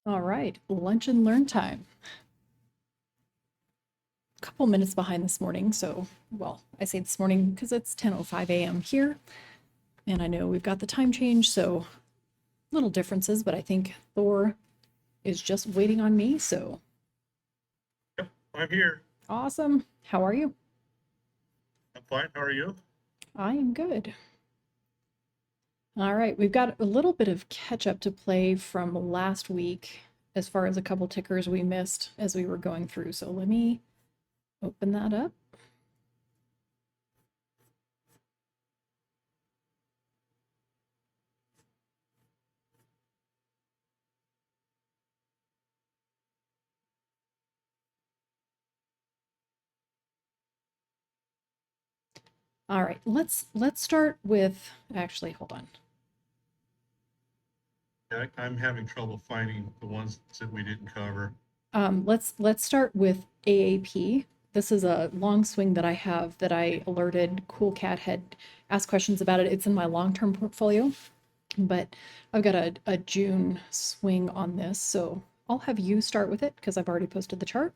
All right, lunch and learn time. A couple minutes behind this morning, so, well, I say this morning because it's 10:05 a.m. here, and I know we've got the time change, so little differences, but I think Thor is just waiting on me, so Yep, I'm here. awesome. How are you? I'm fine. How are you? I am good. All right, we've got a little bit of catch up to play from last week as far as a couple tickers we missed as we were going through, so let me open that up. All right, let's start with, actually, hold on. I'm having trouble finding the ones that we didn't cover. Let's start with AAP. This is a long swing that I have that I alerted Cool Cat had asked questions about it. It's in my long-term portfolio, but I've got a June swing on this, so I'll have you start with it because I've already posted the chart.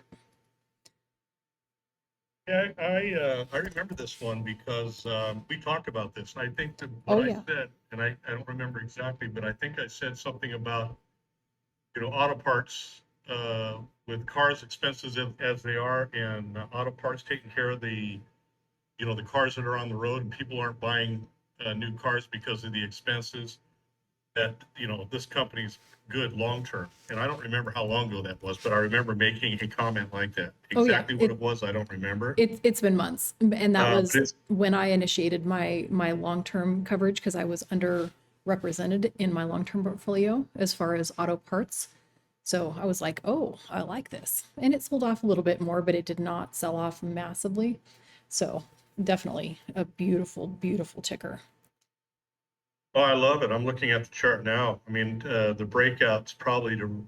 Yeah, I remember this one because we talked about this. I think that what Oh I yeah. said, and I don't remember exactly, but I think I said something about, auto parts with cars expenses as they are, and auto parts taking care of the cars that are on the road, and people aren't buying new cars because of the expenses. That this company's good long term, and I don't remember how long ago that was, but I remember making a comment like that. Oh yeah. Exactly what it was, I don't remember. It's been months, and that But was it's when I initiated my long-term coverage because I was underrepresented in my long-term portfolio as far as auto parts. So I was like, oh, I like this. And it sold off a little bit more, but it did not sell off massively. So definitely a beautiful, beautiful ticker. oh, I love it. I'm looking at the chart now. I mean, the breakout's probably to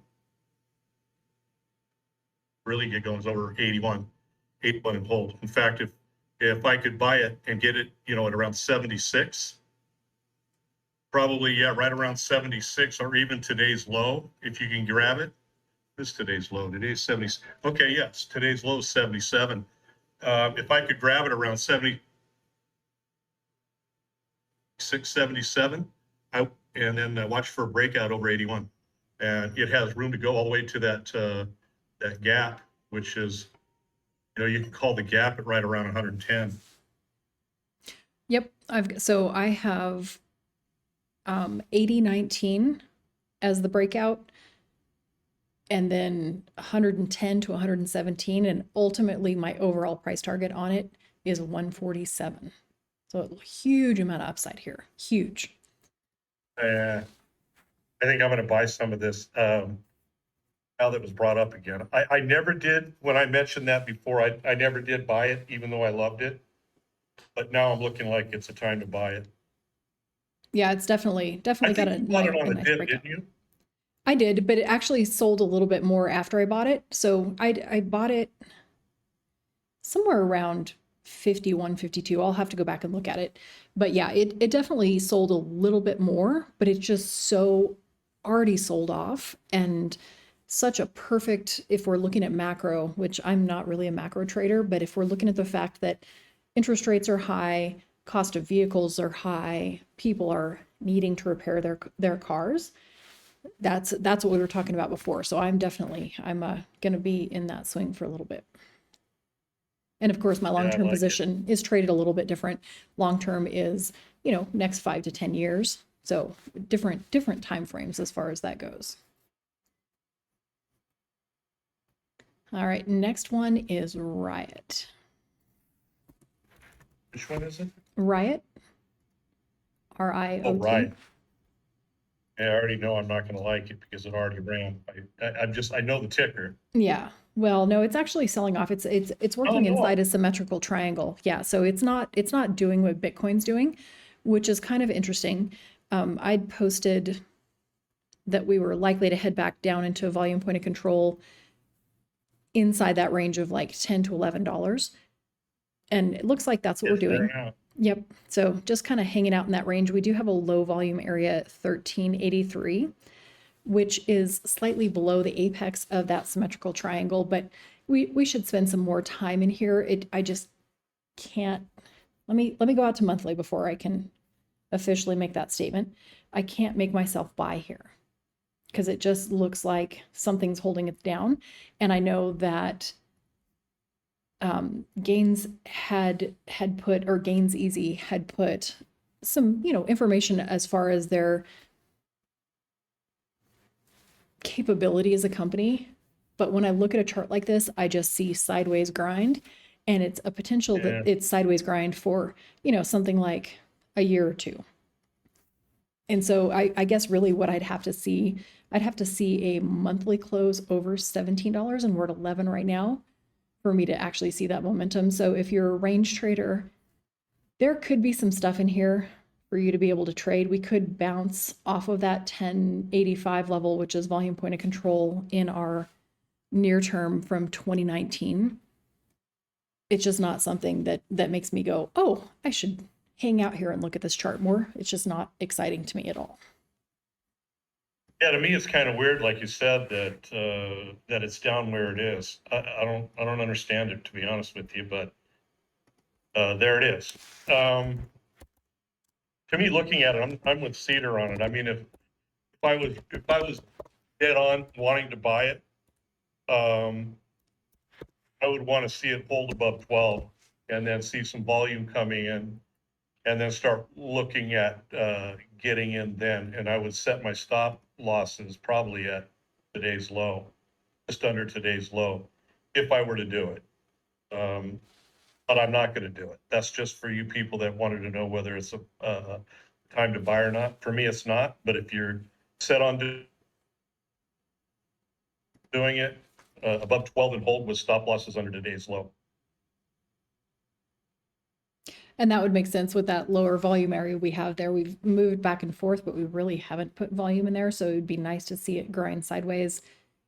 really get going is over 81 and hold. In fact, if I could buy it and get it, at around 76, probably, yeah, right around 76, or even today's low, if you can grab it. This is today's low. Today's 70. Okay, yes, today's low is 77. If I could grab it around 76, 77, and then watch for a breakout over 81. And it has room to go all the way to that gap, which is, you can call the gap at right around 110. Yep. I have 8019 as the breakout, and then 110 to 117, and ultimately my overall price target on it is 147. So a huge amount of upside here. Huge. I think I'm going to buy some of this. Now that was brought up again, I never did when I mentioned that before. I never did buy it, even though I loved it. But now I'm looking like it's a time to buy it. Yeah, it's definitely I got think you bought it on a the nice dip, breakout. didn't you? I did, but it actually sold a little bit more after I bought it. So I bought it somewhere around 51, 52. I'll have to go back and look at it. But yeah, it definitely sold a little bit more, but it's just so already sold off and such a perfect, if we're looking at macro, which I'm not really a macro trader, but if we're looking at the fact that interest rates are high, cost of vehicles are high, people are needing to repair their cars. That's what we were talking about before. So I'm going to be in that swing for a little bit. And of course, my Yeah, I long-term like it. position is traded a little bit different. Long-term is, next 5 to 10 years. So different time frames as far as that goes. All right, next one is Riot. Which one is it? Riot, Oh, RIOT. right. Yeah, I already know I'm not going to like it because it already ran. I know the ticker. Yeah. Well, no, it's actually selling off. It's Oh working no, inside a symmetrical triangle. Yeah, so it's not doing what Bitcoin's doing, which is kind of interesting. I'd posted that we were likely to head back down into a volume point of control inside that range of like $10 to $11. And it looks like that's what we're it's there doing. now. Yep. So just kind of hanging out in that range. We do have a low volume area at 1383, which is slightly below the apex of that symmetrical triangle, but we should spend some more time in here. I just can't, let me go out to monthly before I can officially make that statement. I can't make myself buy here because it just looks like something's holding it down. And I know that Gains had put, or Gains Easy had put some, information as far as their capability as a company. But when I look at a chart like this, I just see sideways grind, and it's a potential that it's sideways grind for, something like a year or two. And so I guess really what I'd have to see a monthly close over $17, and we're at 11 right now for me to actually see that momentum. So if you're a range trader, there could be some stuff in here for you to be able to trade. We could bounce off of that 1085 level, which is volume point of control in our near term from 2019. It's just not something that makes me go, oh, I should hang out here and look at this chart more. It's just not exciting to me at all. Yeah, to me, it's kind of weird, like you said, that it's down where it is. I don't understand it, to be honest with you, but there it is. To me, looking at it, I'm with Cedar on it. I mean, if I was dead on wanting to buy it, I would want to see it hold above 12 and then see some volume coming in, and then start looking at getting in then. And I would set my stop losses probably at today's low, just under today's low, if I were to do it. But I'm not going to do it. That's just for you people that wanted to know whether it's a time to buy or not. For me, it's not. But if you're set on doing it, above 12 and hold with stop losses under today's low. And that would make sense with that lower volume area we have there. We've moved back and forth, but we really haven't put volume in there. So it would be nice to see it grind sideways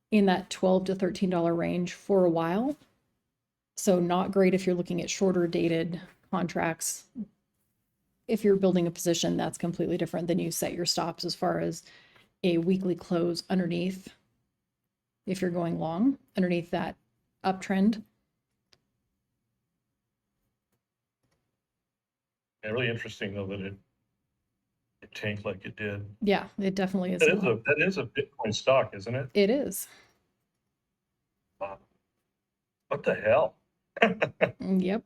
in that $12 to $13 range for a while. So not great if you're looking at shorter dated contracts. If you're building a position, that's completely different. Than you set your stops as far as a weekly close underneath. If you're going long underneath that uptrend. Yeah, really interesting though that it tanked like it did. Yeah, it definitely is. That is a Bitcoin stock, isn't it? It is. Wow. What the hell? Yep.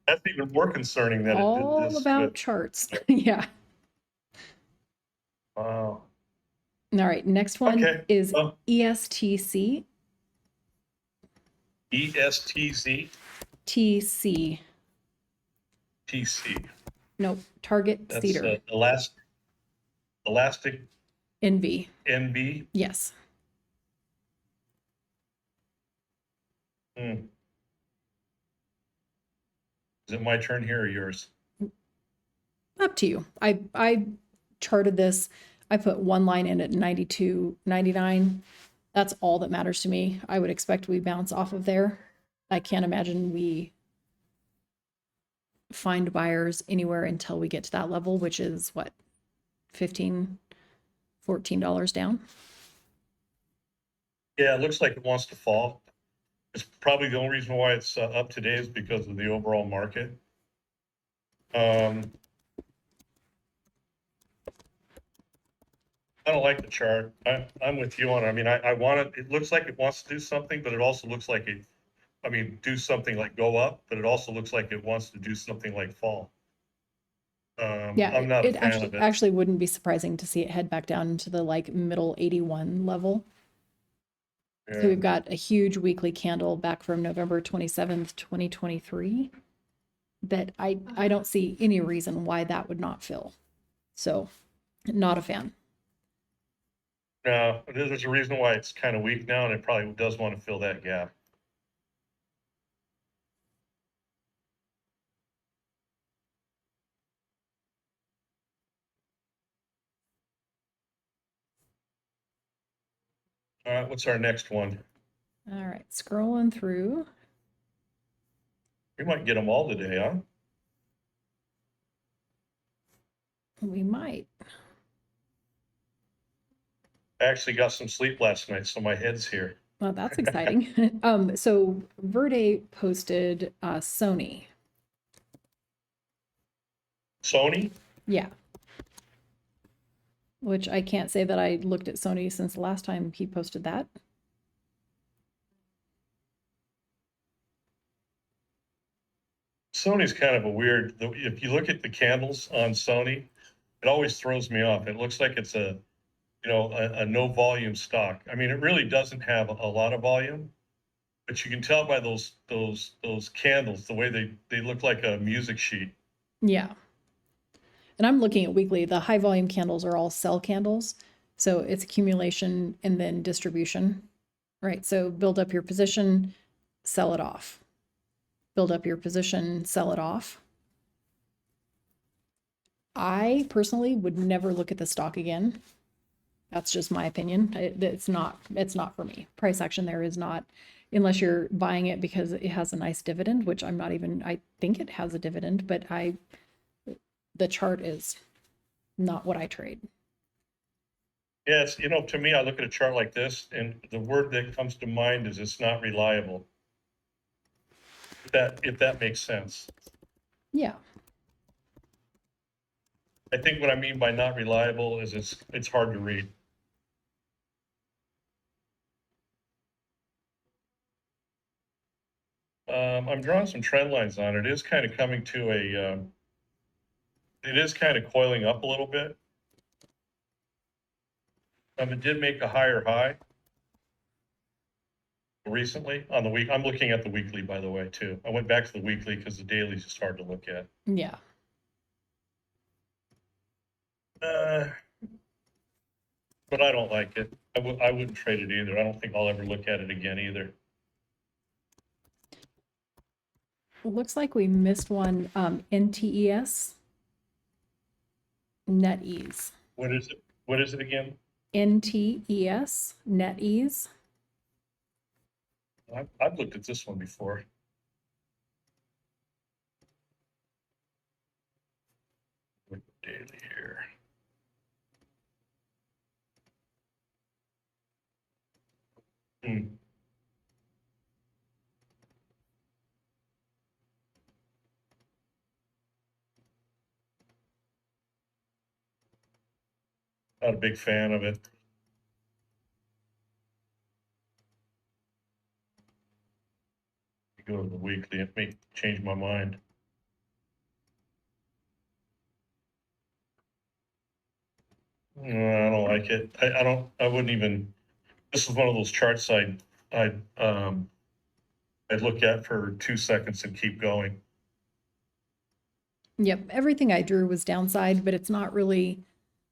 That's even more concerning that all it did this. about charts. Yeah. Wow. All right. Next one is ESTZ? ESTC. TC. TC. Nope. Target Cedar. Elastic. NV. NB. Yes. Is it my turn here or yours? Up to you. I charted this. I put one line in at 92.99. That's all that matters to me. I would expect we bounce off of there. I can't imagine we find buyers anywhere until we get to that level, which is what, $15, $14 down. Yeah, it looks like it wants to fall. It's probably the only reason why it's up today is because of the overall market. I don't like the chart. I'm with you on it. I mean, I want it. It looks like it wants to do something, but it also looks like do something like go up, but it also looks like it wants to do something like fall. Yeah, I'm not a fan of it. Actually wouldn't be surprising to see it head back down into the middle 81 level. Yeah. So we've got a huge weekly candle back from November 27th, 2023 that I don't see any reason why that would not fill. So not a fan. No, there's a reason why it's kind of weak now, and it probably does want to fill that gap. All right, what's our next one? All right, scrolling through. We might get them all today, huh? We might. I actually got some sleep last night, so my head's here. Well, that's exciting. So Verde posted Sony. Sony? Yeah. Which I can't say that I looked at Sony since the last time he posted that. Sony's kind of a weird, if you look at the candles on Sony, it always throws me off. It looks like it's a no volume stock. I mean, it really doesn't have a lot of volume, but you can tell by those candles, the way they look like a music sheet. Yeah. And I'm looking at weekly. The high volume candles are all sell candles. So it's accumulation and then distribution, right? So build up your position, sell it off. Build up your position, sell it off. I personally would never look at the stock again. That's just my opinion. It's not for me. Price action there is not, unless you're buying it because it has a nice dividend, which I'm not even, I think it has a dividend, but the chart is not what I trade. Yes, to me, I look at a chart like this, and the word that comes to mind is it's not reliable. If that makes sense. Yeah. I think what I mean by not reliable is it's hard to read. I'm drawing some trend lines on it. It is kind of coming to it is kind of coiling up a little bit. It did make a higher high recently on the week. I'm looking at the weekly, by the way, too. I went back to the weekly because the daily is just hard to look at. Yeah. But I don't like it. I wouldn't trade it either. I don't think I'll ever look at it again either. Looks like we missed one, NTES. NetEase. What is it? What is it again? NTES, NetEase. I've looked at this one before. Look at daily here. Not a big fan of it. You go to the weekly, it may change my mind. I don't like it. I wouldn't even, this is one of those charts I'd look at for 2 seconds and keep going. Yep, everything I drew was downside, but it's not really,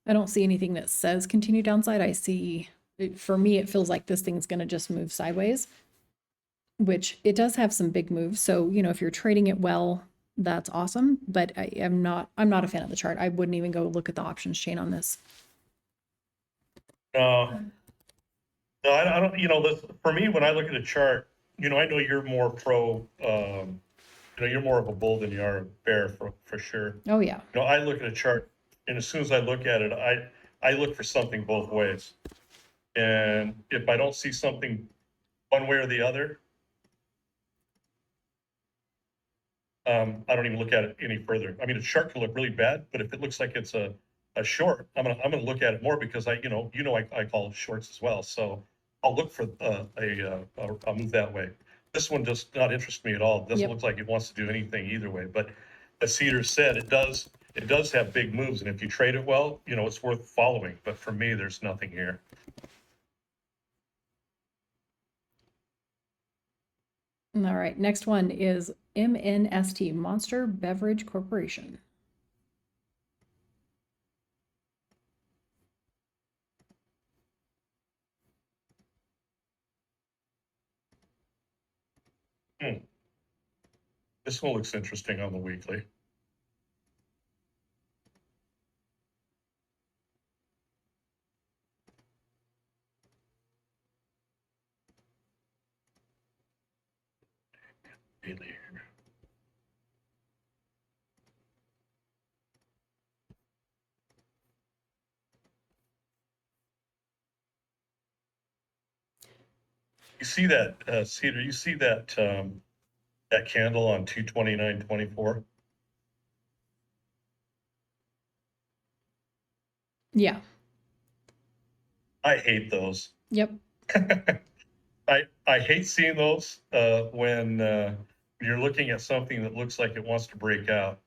I don't see anything that says continue downside. I see, for me, it feels like this thing's going to just move sideways, which it does have some big moves. So, if you're trading it well, that's awesome. But I'm not a fan of the chart. I wouldn't even go look at the options chain on this. No, I don't, this, for me, when I look at a chart, I know you're more you're more of a bull than you are a bear for sure. Oh yeah. I look at a chart, and as soon as I look at it, I look for something both ways. And if I don't see something one way or the other, I don't even look at it any further. I mean, a chart can look really bad, but if it looks like it's a short, I'm gonna look at it more because I call shorts as well. So I'll look for a move that way. This one does not interest me at all. It doesn't Yep. look like it wants to do anything either way. But as Cedar said, it does have big moves, and if you trade it well, it's worth following. But for me, there's nothing here. All right, next one is MNST, Monster Beverage Corporation. This one looks interesting on the weekly. Daily here. You see that, Cedar, you see that, that candle on 229.24? Yeah. I hate those. Yep. I hate seeing those, when you're looking at something that looks like it wants to break out.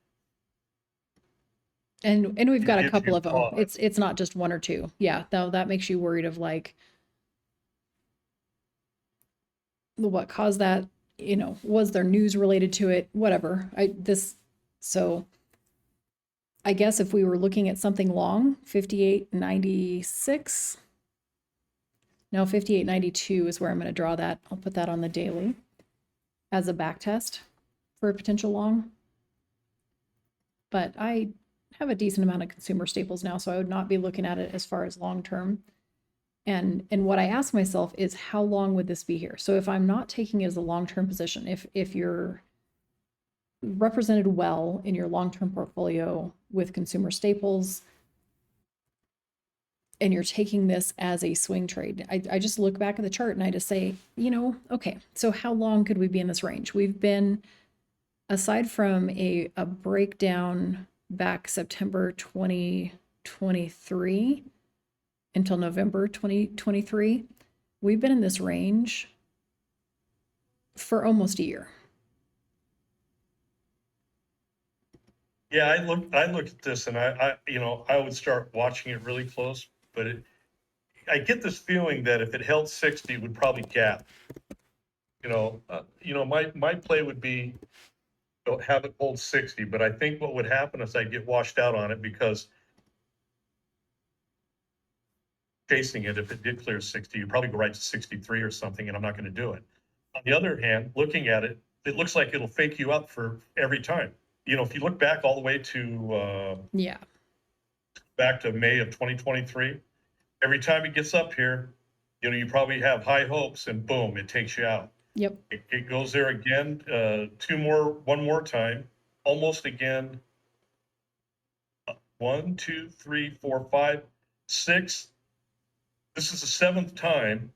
And we've It got a gives couple you of them. pause. It's not just one or two. Yeah, though that makes you worried of like what caused that, was there news related to it, whatever. So I guess if we were looking at something long, 58.96. No, 58.92 is where I'm going to draw that. I'll put that on the daily as a back test for a potential long. But I have a decent amount of consumer staples now, so I would not be looking at it as far as long term. And what I ask myself is, how long would this be here? So if I'm not taking it as a long-term position, if you're represented well in your long-term portfolio with consumer staples, and you're taking this as a swing trade, I just look back at the chart and I just say, okay, so how long could we be in this range? We've been, aside from a breakdown back September 2023 until November 2023, we've been in this range for almost a year. Yeah, I look at this and I would start watching it really close, but I get this feeling that if it held 60, it would probably gap. My play would be, have it hold 60, but I think what would happen is I'd get washed out on it because chasing it, if it did clear 60, you'd probably go right to 63 or something, and I'm not going to do it. On the other hand, looking at it, it looks like it'll fake you up for every time. If you look back all the way to Yeah. back to May of 2023, every time it gets up here, you probably have high hopes, and boom, it takes you out. Yep. It goes there again, one more time, almost again. 1, 2, 3, 4, 5, 6. This is the 7th time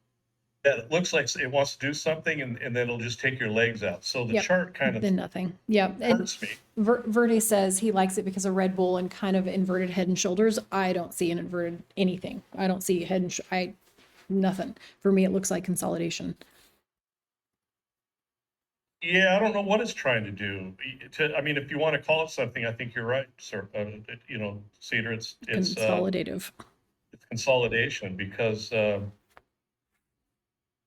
that it looks like it wants to do something, and then it'll just take your legs out. So the Yep. chart kind of Then nothing. Yep. And hurts me. Verde says he likes it because of Red Bull and kind of inverted head and shoulders. I don't see an inverted anything. I don't see head and nothing. For me, it looks like consolidation. Yeah, I don't know what it's trying to do. If you want to call it something, I think you're right, sir. Cedar, it's Consolidative. it's consolidation because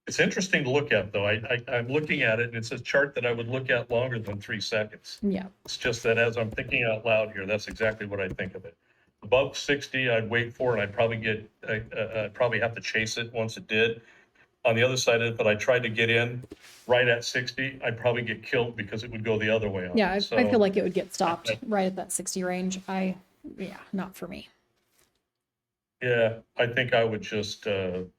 it's interesting to look at, though. I'm looking at it, and it's a chart that I would look at longer than 3 seconds. Yeah. It's just that as I'm thinking out loud here, that's exactly what I think of it. Above 60, I'd wait for, and I'd probably have to chase it once it did. On the other side of it, but I tried to get in right at 60, I'd probably get killed because it would go the other way on. Yeah. So, I feel like it would get stopped right at that 60 range. Not for me. yeah, I think I would just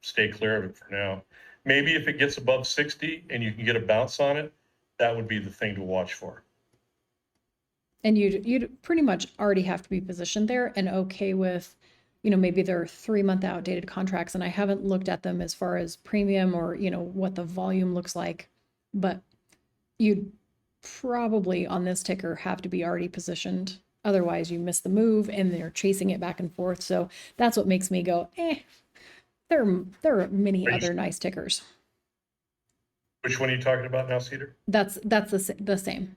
stay clear of it for now. Maybe if it gets above 60 and you can get a bounce on it, that would be the thing to watch for. And you'd pretty much already have to be positioned there and okay with, maybe they're 3-month outdated contracts, and I haven't looked at them as far as premium or, what the volume looks like, but you'd probably on this ticker have to be already positioned. Otherwise you miss the move and they're chasing it back and forth. So that's what makes me go, there are many other nice tickers. Which one are you talking about now, Cedar? That's the same.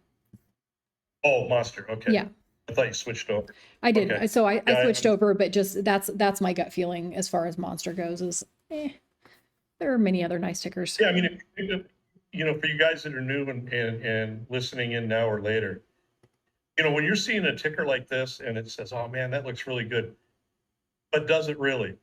Oh, Monster. Okay. Yeah. I thought you switched over. I did. Okay. So I Yeah, switched over, but just that's my gut feeling as far as Monster goes is there are many other nice tickers. Yeah, for you guys that are new and listening in now or later, when you're seeing a ticker like this and it says, oh man, that looks really good, but does it really?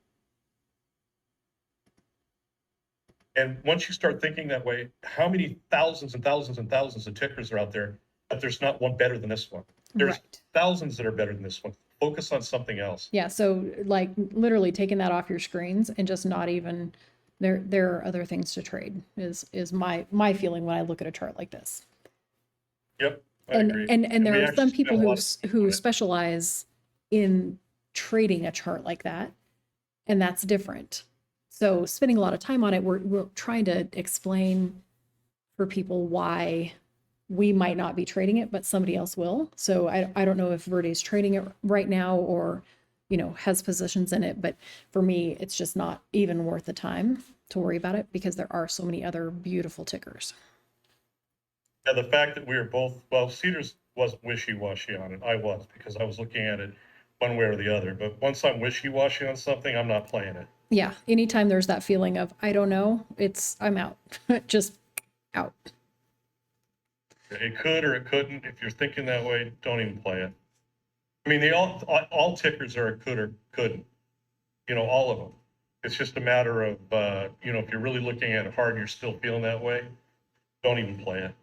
And once you start thinking that way, how many thousands and thousands and thousands of tickers are out there, but there's not one better than this one? There's thousands that are better than this one. Focus on something else. Yeah, so like literally taking that off your screens and just not even there are other things to trade is my feeling when I look at a chart like this. Yep. I And agree. and there we are actually some spent people a lot who on it. specialize in trading a chart like that, and that's different. So spending a lot of time on it, we're trying to explain for people why we might not be trading it, but somebody else will. So I don't know if Verde's trading it right now or, has positions in it, but for me, it's just not even worth the time to worry about it because there are so many other beautiful tickers. And the fact that we were both, well, Cedars wasn't wishy-washy on it. I was, because I was looking at it one way or the other. But once I'm wishy-washy on something, I'm not playing it. Yeah, anytime there's that feeling of, I don't know, I'm out, just out. It could or it couldn't. If you're thinking that way, don't even play it. I mean, they all tickers are a could or couldn't, all of them. It's just a matter of, if you're really looking at it hard and you're still feeling that way, don't even play it.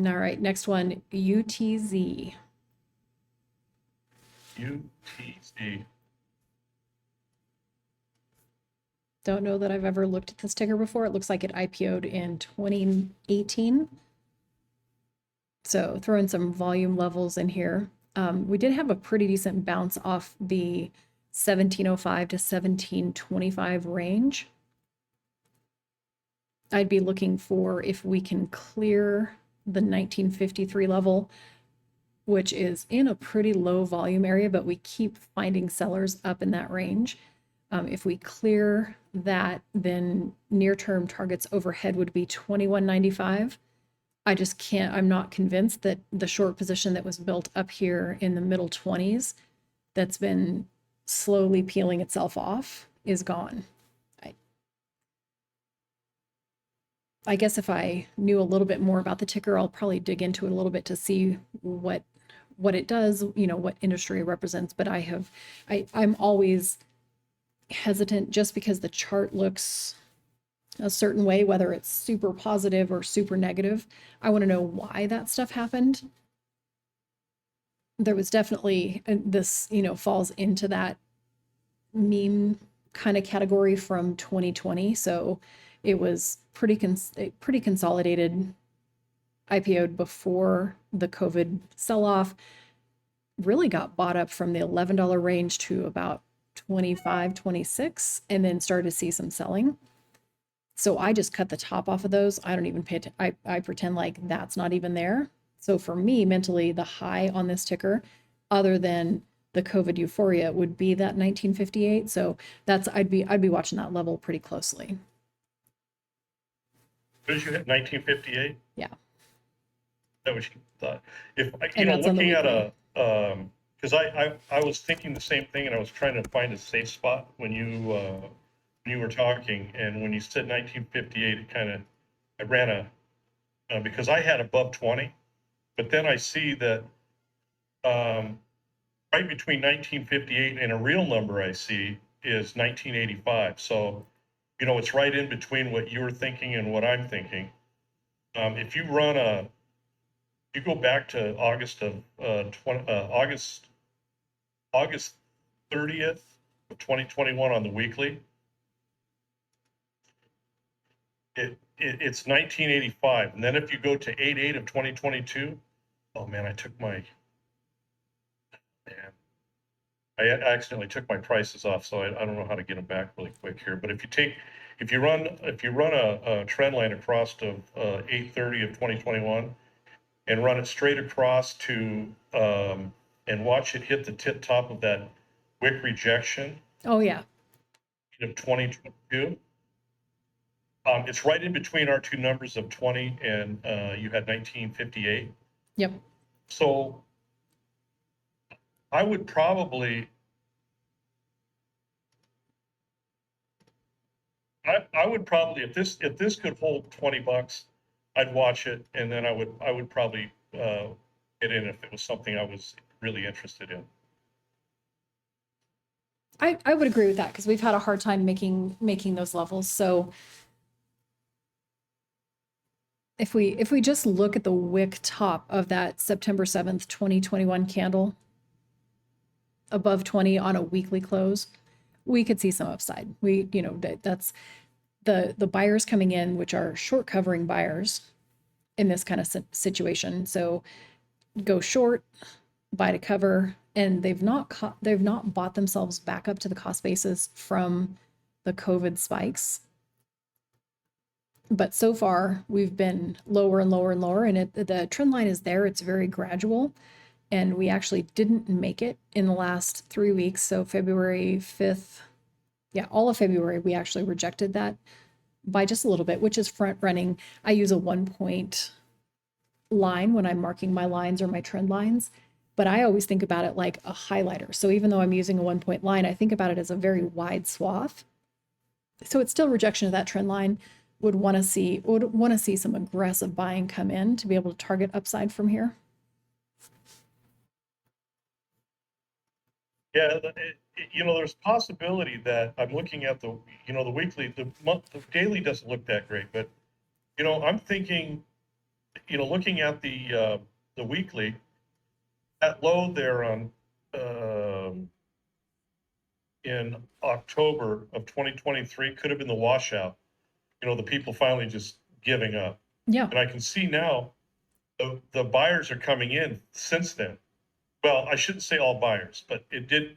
All right, next one, UTZ. UTZ. Don't know that I've ever looked at this ticker before. It looks like it IPO'd in 2018. So throw in some volume levels in here. We did have a pretty decent bounce off the 1705 to 1725 range. I'd be looking for if we can clear the 1953 level, which is in a pretty low volume area, but we keep finding sellers up in that range. If we clear that, then near-term targets overhead would be 21.95. I just can't, I'm not convinced that the short position that was built up here in the middle 20s that's been slowly peeling itself off is gone. I guess if I knew a little bit more about the ticker, I'll probably dig into it a little bit to see what it does, what industry it represents. But I'm always hesitant just because the chart looks a certain way, whether it's super positive or super negative. I want to know why that stuff happened. There was definitely this, falls into that meme kind of category from 2020. So it was pretty consolidated, IPO'd before the COVID sell-off, really got bought up from the $11 range to about 25, 26, and then started to see some selling. So I just cut the top off of those. I don't even pay I pretend like that's not even there. So for me, mentally, the high on this ticker, other than the COVID euphoria, would be that 1958. So I'd be watching that level pretty closely. Did you hit 1958? Yeah. That was you thought. If And that's on the looking at weekly. because I was thinking the same thing, and I was trying to find a safe spot when you were talking, and when you said 1958, it kind of I ran because I had above 20, but then I see that right between 1958 and a real number I see is 1985. So it's right in between what you were thinking and what I'm thinking. If you go back to August 30th of 2021 on the weekly, it's 1985. And then if you go to 8/8 of 2022, oh man, I accidentally took my prices off, so I don't know how to get them back really quick here. But if you run a trend line across to 8/30 of 2021 and run it straight across to and watch it hit the top of that wick rejection. Oh yeah. Of 2022. It's right in between our two numbers of 20 and you had 1958. Yep. So I would probably, if this could hold $20, I'd watch it, and then I would probably get in if it was something I was really interested in. I would agree with that because we've had a hard time making those levels. So if we just look at the wick top of that September 7th, 2021 candle above 20 on a weekly close, we could see some upside. That's the buyers coming in, which are short covering buyers in this kind of situation. So go short, buy to cover, and they've not bought themselves back up to the cost basis from the COVID spikes. But so far, we've been lower and lower and lower, and the trend line is there. It's very gradual, and we actually didn't make it in the last 3 weeks. So February 5th, yeah, all of February, we actually rejected that by just a little bit, which is front running. I use a 1-point line when I'm marking my lines or my trend lines, but I always think about it like a highlighter. So even though I'm using a 1-point line, I think about it as a very wide swath. So it's still rejection of that trend line. Would want to see some aggressive buying come in to be able to target upside from here. Yeah, there's possibility that I'm looking at the weekly, the daily doesn't look that great, but I'm thinking, looking at the weekly, that low there on in October of 2023 could have been the washout. The people finally just giving up. Yeah. And I can see now the buyers are coming in since then. Well, I shouldn't say all buyers, but it did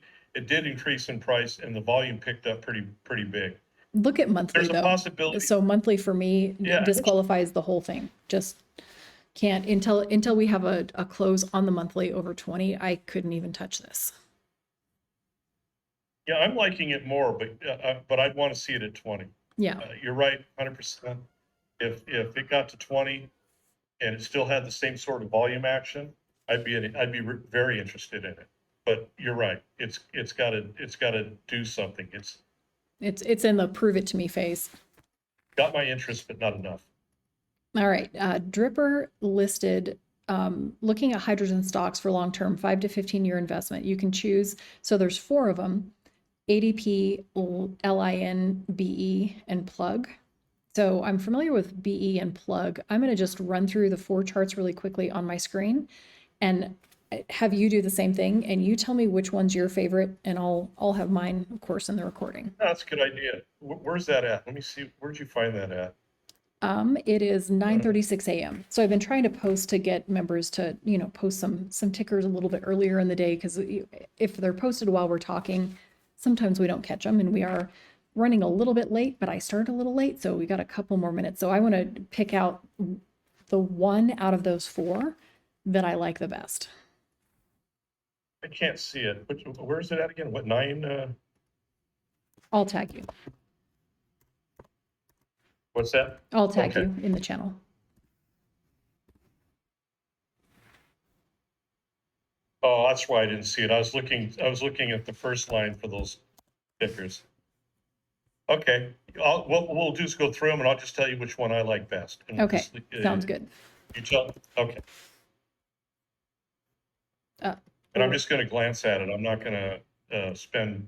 increase in price and the volume picked up pretty big. Look at monthly There's a though. possibility. So monthly for me disqualifies the whole thing. Just can't until we have a close on the monthly over 20. I couldn't even touch this. Yeah, I'm liking it more, but I'd want to see it at 20. Yeah. You're right, 100%. If it got to 20 and it still had the same sort of volume action, I'd be very interested in it. But you're right. It's got to do something. It's in the prove it to me phase. Got my interest, but not enough. All right. Dripper listed looking at hydrogen stocks for long-term 5 to 15-year investment. You can choose. So there's 4 of them: ADP, LIN, BE, and Plug. So I'm familiar with BE and Plug. I'm going to just run through the 4 charts really quickly on my screen and have you do the same thing, and you tell me which one's your favorite, and I'll have mine, of course, in the recording. That's a good idea. Where's that at? Let me see. Where'd you find that at? It is 9:36 a.m. So I've been trying to post to get members to, post some tickers a little bit earlier in the day, because if they're posted while we're talking, sometimes we don't catch them, and we are running a little bit late, but I started a little late, so we got a couple more minutes. So I want to pick out the one out of those 4 that I like the best. I can't see it. Where's it at again? What, 9? I'll tag you. What's that? I'll tag you in the channel. Oh, that's why I didn't see it. I was looking at the first line for those stickers. Okay, we'll just go through them, and I'll just tell you which one I like best. And Okay, sounds good. You tell. Okay. And I'm just going to glance at it. I'm not going to spend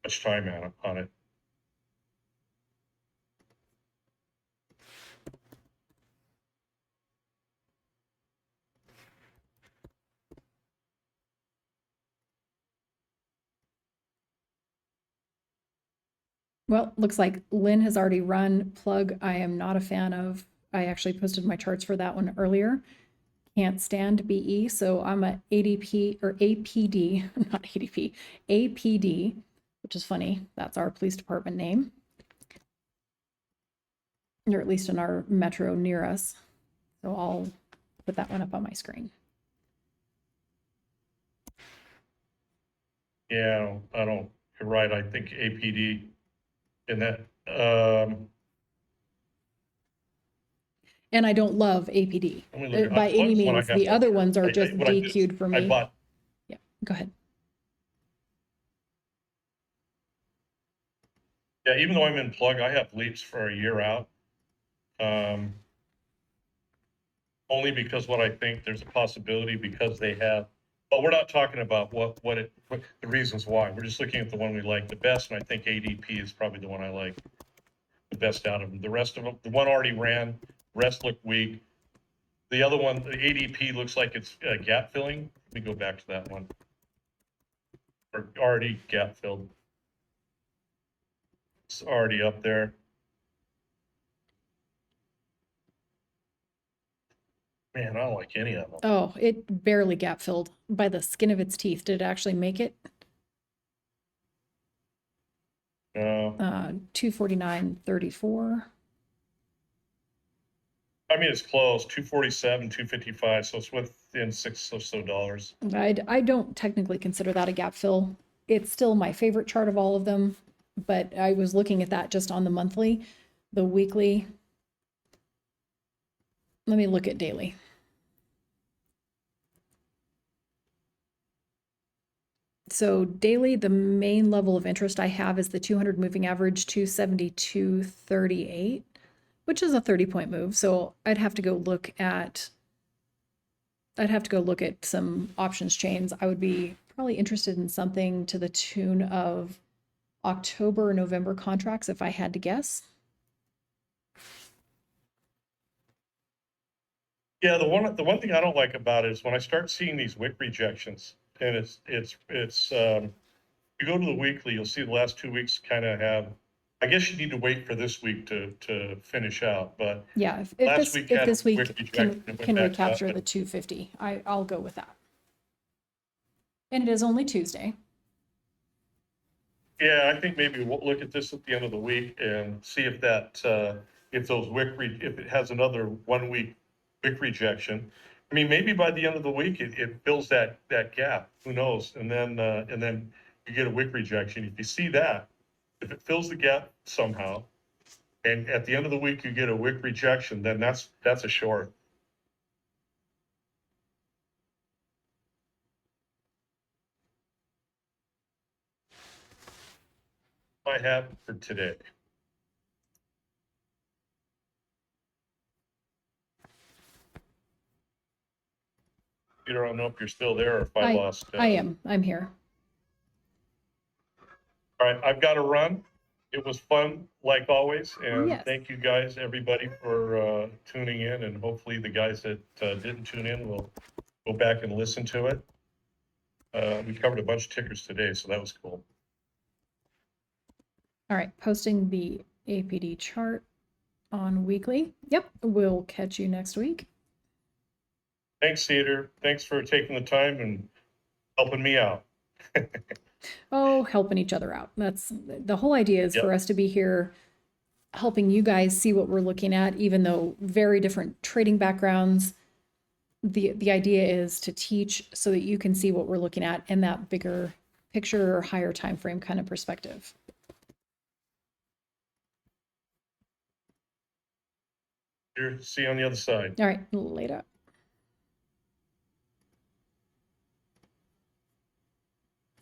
much time on it. Well, looks like Lynn has already run. Plug, I am not a fan of. I actually posted my charts for that one earlier. Can't stand BE, so I'm a ADP or APD, not ADP, APD, which is funny. That's our police department name, or at least in our metro near us. So I'll put that one up on my screen. Yeah, I don't. You're right. I think APD in that. And I don't love APD by any means. The other ones are just DQ'd for me. Yeah, go ahead. Yeah, even though I'm in Plug, I have leaps for a year out. Only because what I think there's a possibility because they have, but we're not talking about what the reasons why. We're just looking at the one we like the best, and I think ADP is probably the one I like the best out of them. The rest of them, the one already ran, rest look weak. The other one, the ADP, looks like it's gap filling. Let me go back to that one. Or already gap filled. It's already up there. Man, I don't like any of them. Oh, it barely gap filled by the skin of its teeth. Did it actually make it? No, 249.34. I mean, it's close, 247, 255, so it's within $6 or so dollars. I don't technically consider that a gap fill. It's still my favorite chart of all of them, but I was looking at that just on the monthly. The weekly, let me look at daily. So daily, the main level of interest I have is the 200 moving average 272.38, which is a 30-point move. So I'd have to go look at some options chains. I would be probably interested in something to the tune of October, November contracts if I had to guess. Yeah, the one thing I don't like about it is when I start seeing these wick rejections, and you go to the weekly, you'll see the last 2 weeks kind of have, I guess you need to wait for this week to finish out, but Yeah, last week if had this a wick week rejection and can went back up. recapture the 250, I'll go with that. And it is only Tuesday. Yeah, I think maybe we'll look at this at the end of the week and see if that, if it has another 1 week wick rejection. I mean, maybe by the end of the week, it fills that gap, who knows? And then you get a wick rejection. If you see that, if it fills the gap somehow, and at the end of the week, you get a wick rejection, then that's a short. I have for today. Peter, I don't know if you're still there or if I lost. I am. I'm here. All right, I've got to run. It was fun, like always, and Yes. thank you guys, everybody, for tuning in, and hopefully the guys that didn't tune in will go back and listen to it. We covered a bunch of tickers today, so that was cool. All right, posting the APD chart on weekly. Yep, we'll catch you next week. Thanks, Cedar. Thanks for taking the time and helping me out. Oh, helping each other out. That's the whole idea, is Yep. for us to be here helping you guys see what we're looking at, even though very different trading backgrounds. The idea is to teach so that you can see what we're looking at in that bigger picture or higher time frame kind of perspective. Here, see you on the other side. All right, later.